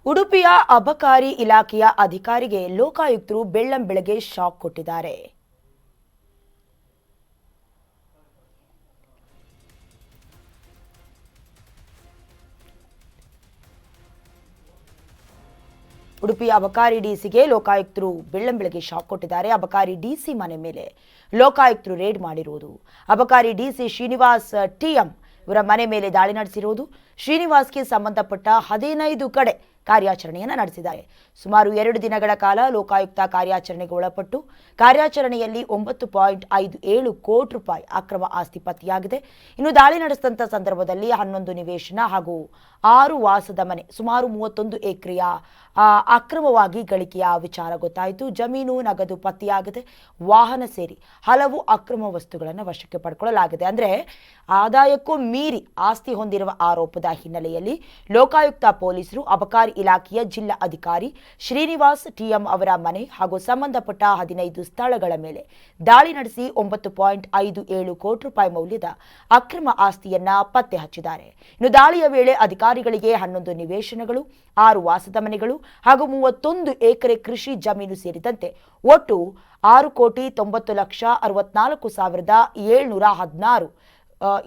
ಉಡುಪಿಯ ಅಬಕಾರಿ ಇಲಾಖೆಯ ಅಧಿಕಾರಿಗೆ ಲೋಕಾಯುಕ್ತರು ಬೆಳ್ಳಂಬೆಳಗ್ಗೆ ಶಾಕ್ ಕೊಟ್ಟಿದ್ದಾರೆ. ಉಡುಪಿಯ ಅಬಕಾರಿ ಡಿಸಿಗೆ ಲೋಕಾಯುಕ್ತರು ಬೆಳ್ಳಂಬೆಳಗ್ಗೆ ಶಾಕ್ ಕೊಟ್ಟಿದ್ದಾರೆ. ಅಬಕಾರಿ ಡಿಸಿ ಮನೆ ಮೇಲೆ ಲೋಕಾಯುಕ್ತರು ರೇಡ್ ಮಾಡಿರುವುದು, ಅಬಕಾರಿ ಡಿಸಿ ಶ್ರೀನಿವಾಸ್ ಟಿಎಂ ಇವರ ಮನೆ ಮೇಲೆ ದಾಳಿ ನಡೆಸಿರುವುದು, ಶ್ರೀನಿವಾಸ್ಗೆ ಸಂಬಂಧಪಟ್ಟ 15 ಕಡೆ ಕಾರ್ಯಾಚರಣೆಯನ್ನು ನಡೆಸಿದ್ದಾರೆ. ಸುಮಾರು 2 ದಿನಗಳ ಕಾಲ ಲೋಕಾಯುಕ್ತ ಕಾರ್ಯಾಚರಣೆಗೆ ಒಳಪಟ್ಟು ಕಾರ್ಯಾಚರಣೆಯಲ್ಲಿ 9.57 ಕೋಟಿ ರೂಪಾಯಿ ಅಕ್ರಮ ಆಸ್ತಿ ಪತ್ತೆಯಾಗಿದೆ. ಇನ್ನು ದಾಳಿ ನಡೆಸಿದಂಥ ಸಂದರ್ಭದಲ್ಲಿ 11 ನಿವೇಶನ ಹಾಗೂ 6 ವಾಸದ ಮನೆ, ಸುಮಾರು 31 ಎಕರೆಯ ಅಕ್ರಮವಾಗಿ ಗಳಿಕೆಯ ವಿಚಾರ ಗೊತ್ತಾಯಿತು. ಜಮೀನು, ನಗದು ಪತ್ತೆಯಾಗಿದೆ. ವಾಹನ ಸೇರಿ ಹಲವು ಅಕ್ರಮ ವಸ್ತುಗಳನ್ನು ವಶಕ್ಕೆ ಪಡ್ಕೊಳ್ಳಲಾಗಿದೆ. ಅಂದರೆ ಆದಾಯಕ್ಕೂ ಮೀರಿ ಆಸ್ತಿ ಹೊಂದಿರುವ ಆರೋಪದ ಹಿನ್ನೆಲೆಯಲ್ಲಿ ಲೋಕಾಯುಕ್ತ ಪೊಲೀಸರು ಅಬಕಾರಿ ಇಲಾಖೆಯ ಜಿಲ್ಲಾ ಅಧಿಕಾರಿ ಶ್ರೀನಿವಾಸ್ ಟಿಎಂ ಅವರ ಮನೆ ಹಾಗೂ ಸಂಬಂಧಪಟ್ಟ 15 ಸ್ಥಳಗಳ ಮೇಲೆ ದಾಳಿ ನಡೆಸಿ 9.57 ಕೋಟಿ ರೂಪಾಯಿ ಮೌಲ್ಯದ ಅಕ್ರಮ ಆಸ್ತಿಯನ್ನ ಪತ್ತೆ ಹಚ್ಚಿದ್ದಾರೆ. ಇನ್ನು ದಾಳಿಯ ವೇಳೆ ಅಧಿಕಾರಿಗಳಿಗೆ 11 ನಿವೇಶನಗಳು, 6 ವಾಸದ ಮನೆಗಳು ಹಾಗೂ 31 ಎಕರೆ ಕೃಷಿ ಜಮೀನು ಸೇರಿದಂತೆ ಒಟ್ಟು 6,90,64,716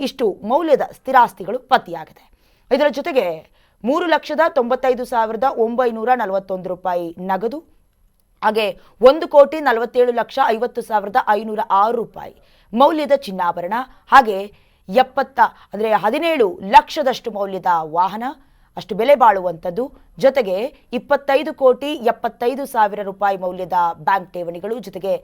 ಇಷ್ಟು ಮೌಲ್ಯದ ಸ್ಥಿರಾಸ್ತಿಗಳು ಪತ್ತೆಯಾಗಿದೆ. ಇದರ ಜೊತೆಗೆ 3,95,941 ರೂಪಾಯಿ ನಗದು, ಹಾಗೆ 1,47,50,506 ರೂಪಾಯಿ ಮೌಲ್ಯದ ಚಿನ್ನಾಭರಣ, ಹಾಗೆ 17 ಲಕ್ಷದಷ್ಟು ಮೌಲ್ಯದ ವಾಹನ, ಅಷ್ಟು ಬೆಲೆ ಬಾಳುವಂಥದ್ದು, ಜೊತೆಗೆ 25,75,00,000 ರೂಪಾಯಿ ಮೌಲ್ಯದ ಬ್ಯಾಂಕ್ ಠೇವಣಿಗಳು, ಜೊತೆಗೆ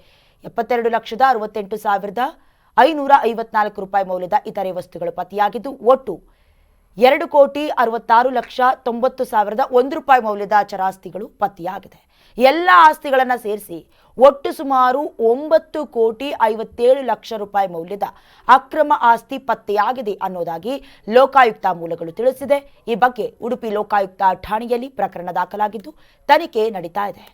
72,68,554 ರೂಪಾಯಿ ಮೌಲ್ಯದ ಇತರೆ ವಸ್ತುಗಳು ಪತ್ತೆಯಾಗಿದ್ದು ಒಟ್ಟು 2,66,90,01 ರೂಪಾಯಿ ಮೌಲ್ಯದ ಚರಾಸ್ತಿಗಳು ಪತ್ತೆಯಾಗಿದೆ. ಎಲ್ಲ ಆಸ್ತಿಗಳನ್ನು ಸೇರಿಸಿ ಒಟ್ಟು ಸುಮಾರು 9,57,00,000 ರೂಪಾಯಿ ಮೌಲ್ಯದ ಅಕ್ರಮ ಆಸ್ತಿ ಪತ್ತೆಯಾಗಿದೆ ಅನ್ನೋದಾಗಿ ಲೋಕಾಯುಕ್ತ ಮೂಲಗಳು ತಿಳಿಸಿದೆ. ಈ ಬಗ್ಗೆ ಉಡುಪಿ ಲೋಕಾಯುಕ್ತ ಠಾಣೆಯಲ್ಲಿ ಪ್ರಕರಣ ದಾಖಲಾಗಿದ್ದು ತನಿಖೆ ನಡೀತಾ ಇದೆ.